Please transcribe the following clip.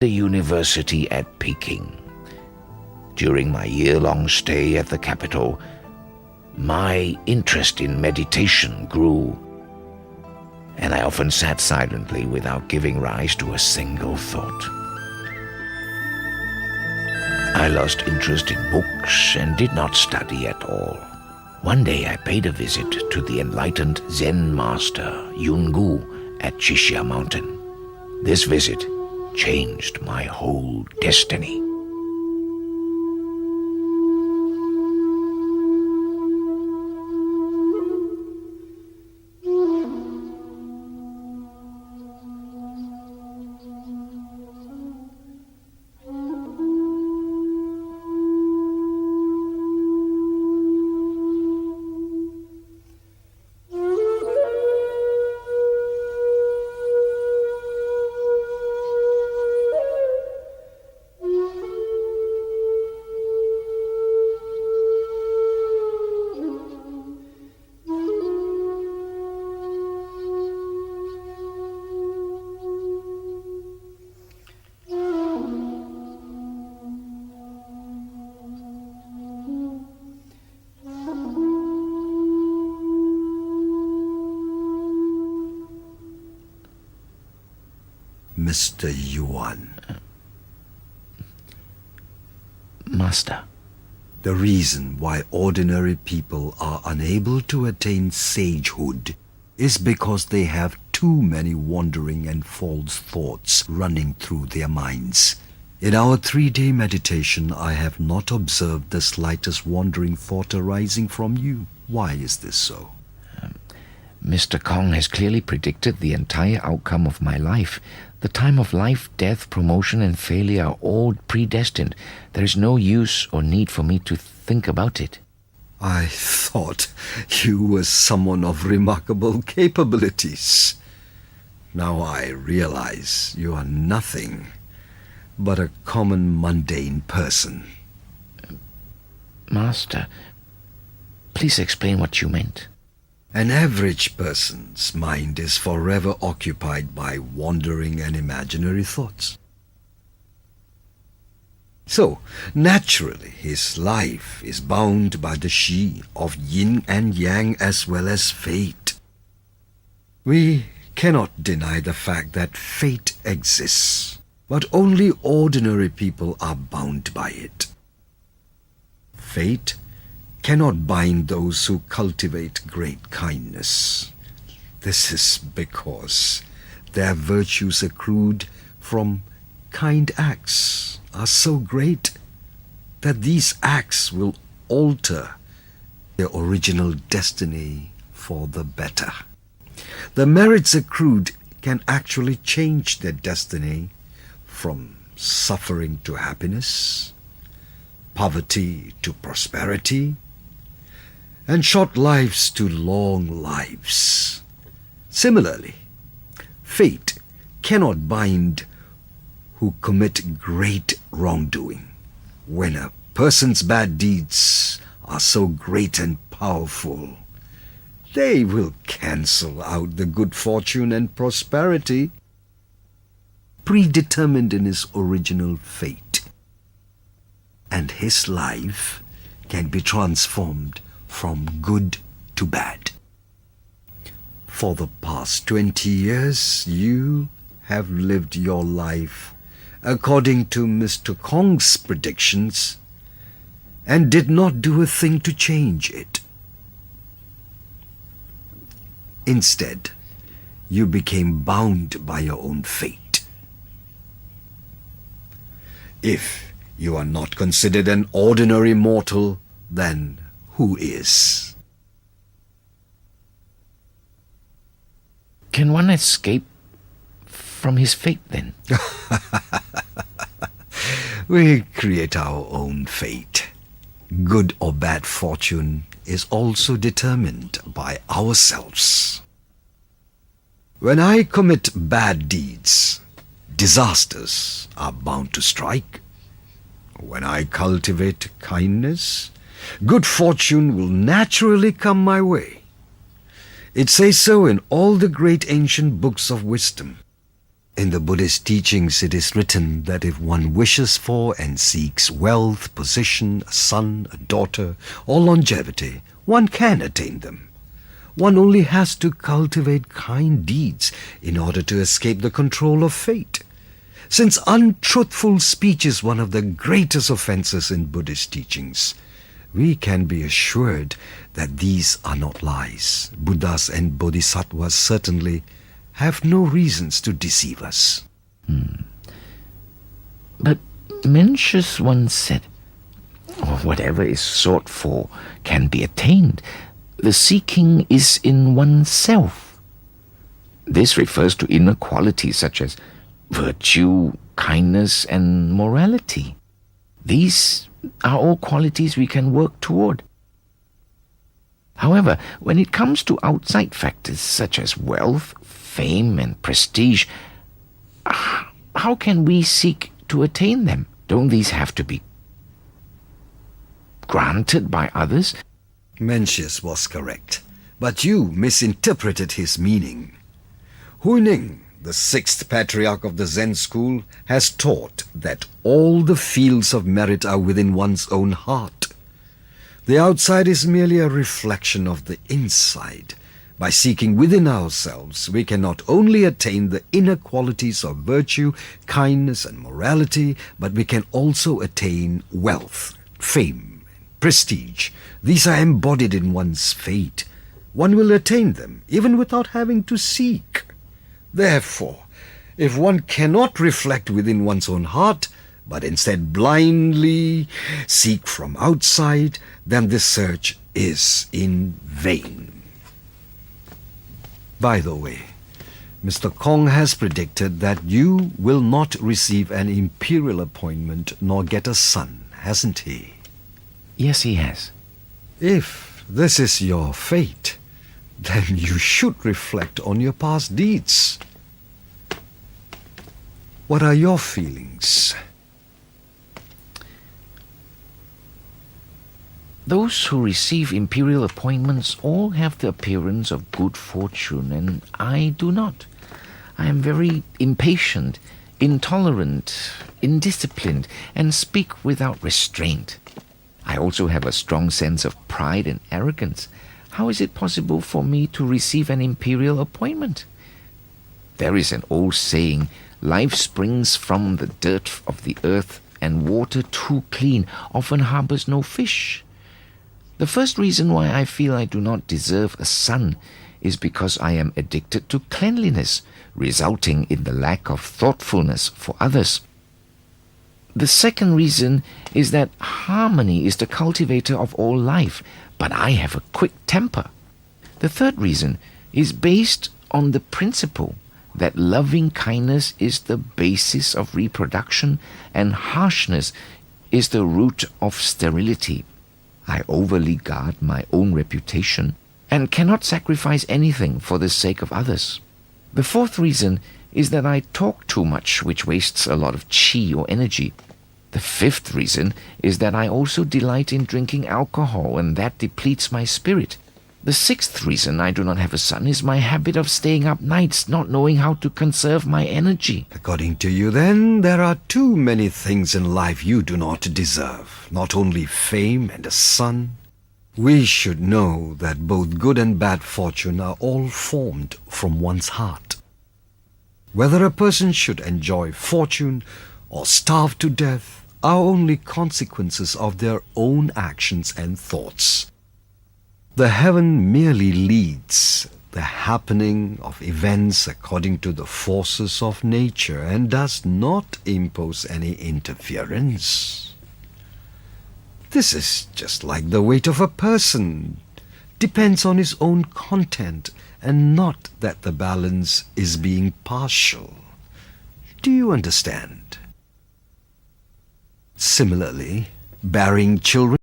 the university at Peking. During my year-long stay at the capital, my interest in meditation grew, and I often sat silently without giving rise to a single thought. I lost interest in books and did not study at all. One day I paid a visit to the enlightened Zen master Yungu at Chixia Mountain. This visit changed my whole destiny. Mr. Yuan. Master. The reason why ordinary people are unable to attain sagehood is because they have too many wandering and false thoughts running through their minds. In our 3-day meditation, I have not observed the slightest wandering thought arising from you. Why is this so? Mr. Kong has clearly predicted the entire outcome of my life. The time of life, death, promotion, and failure are all predestined. There is no use or need for me to think about it. I thought you were someone of remarkable capabilities. Now I realize you are nothing but a common mundane person. Master, please explain what you meant. An average person's mind is forever occupied by wandering and imaginary thoughts. So, naturally, his life is bound by the Shi of yin and yang as well as fate. We cannot deny the fact that fate exists, but only ordinary people are bound by it. Fate cannot bind those who cultivate great kindness. This is because their virtues accrued from kind acts are so great that these acts will alter their original destiny for the better. The merits accrued can actually change their destiny from suffering to happiness, poverty to prosperity, and short lives to long lives. Similarly, fate cannot bind who commit great wrongdoing. When a person's bad deeds are so great and powerful, they will cancel out the good fortune and prosperity predetermined in his original fate, and his life can be transformed from good to bad. For the past 20 years, you have lived your life according to Mr. Kong's predictions and did not do a thing to change it. Instead, you became bound by your own fate. If you are not considered an ordinary mortal, then who is? Can one escape from his fate then? We create our own fate. Good or bad fortune is also determined by ourselves. When I commit bad deeds, disasters are bound to strike. When I cultivate kindness, good fortune will naturally come my way. It says so in all the great ancient books of wisdom. In the Buddhist teachings, it is written that if one wishes for and seeks wealth, position, a son, a daughter, or longevity, one can attain them. One only has to cultivate kind deeds in order to escape the control of fate. Since untruthful speech is one of the greatest offenses in Buddhist teachings, we can be assured that these are not lies. Buddhas and Bodhisattvas certainly have no reasons to deceive us. But Mencius once said, whatever is sought for can be attained. The seeking is in oneself. This refers to inner qualities such as virtue, kindness, and morality. These are all qualities we can work toward. However, when it comes to outside factors such as wealth, fame, and prestige, how can we seek to attain them? Don't these have to be granted by others? Mencius was correct, but you misinterpreted his meaning. Huining, the sixth patriarch of the Zen school, has taught that all the fields of merit are within one's own heart. The outside is merely a reflection of the inside. By seeking within ourselves, we can not only attain the inner qualities of virtue, kindness, and morality, but we can also attain wealth, fame, prestige. These are embodied in one's fate. One will attain them even without having to seek. Therefore, if one cannot reflect within one's own heart, but instead blindly seek from outside, then this search is in vain. By the way, Mr. Kong has predicted that you will not receive an imperial appointment nor get a son, hasn't he? Yes, he has. If this is your fate, then you should reflect on your past deeds. What are your feelings? Those who receive imperial appointments all have the appearance of good fortune, and I do not. I am very impatient, intolerant, indisciplined, and speak without restraint. I also have a strong sense of pride and arrogance. How is it possible for me to receive an imperial appointment? There is an old saying, life springs from the dirt of the earth, and water too clean often harbors no fish. The first reason why I feel I do not deserve a son is because I am addicted to cleanliness, resulting in the lack of thoughtfulness for others. The second reason is that harmony is the cultivator of all life, but I have a quick temper. The third reason is based on the principle that loving kindness is the basis of reproduction and harshness is the root of sterility. I overly guard my own reputation and cannot sacrifice anything for the sake of others. The fourth reason is that I talk too much, which wastes a lot of chi or energy. The fifth reason is that I also delight in drinking alcohol, and that depletes my spirit. The sixth reason I do not have a son is my habit of staying up nights, not knowing how to conserve my energy. According to you, then, there are too many things in life you do not deserve. Not only fame and a son. We should know that both good and bad fortune are all formed from one's heart. Whether a person should enjoy fortune or starve to death are only consequences of their own actions and thoughts. The heaven merely leads the happening of events according to the forces of nature and does not impose any interference. This is just like the weight of a person, depends on his own content and not that the balance is being partial. Do you understand? Similarly, bearing children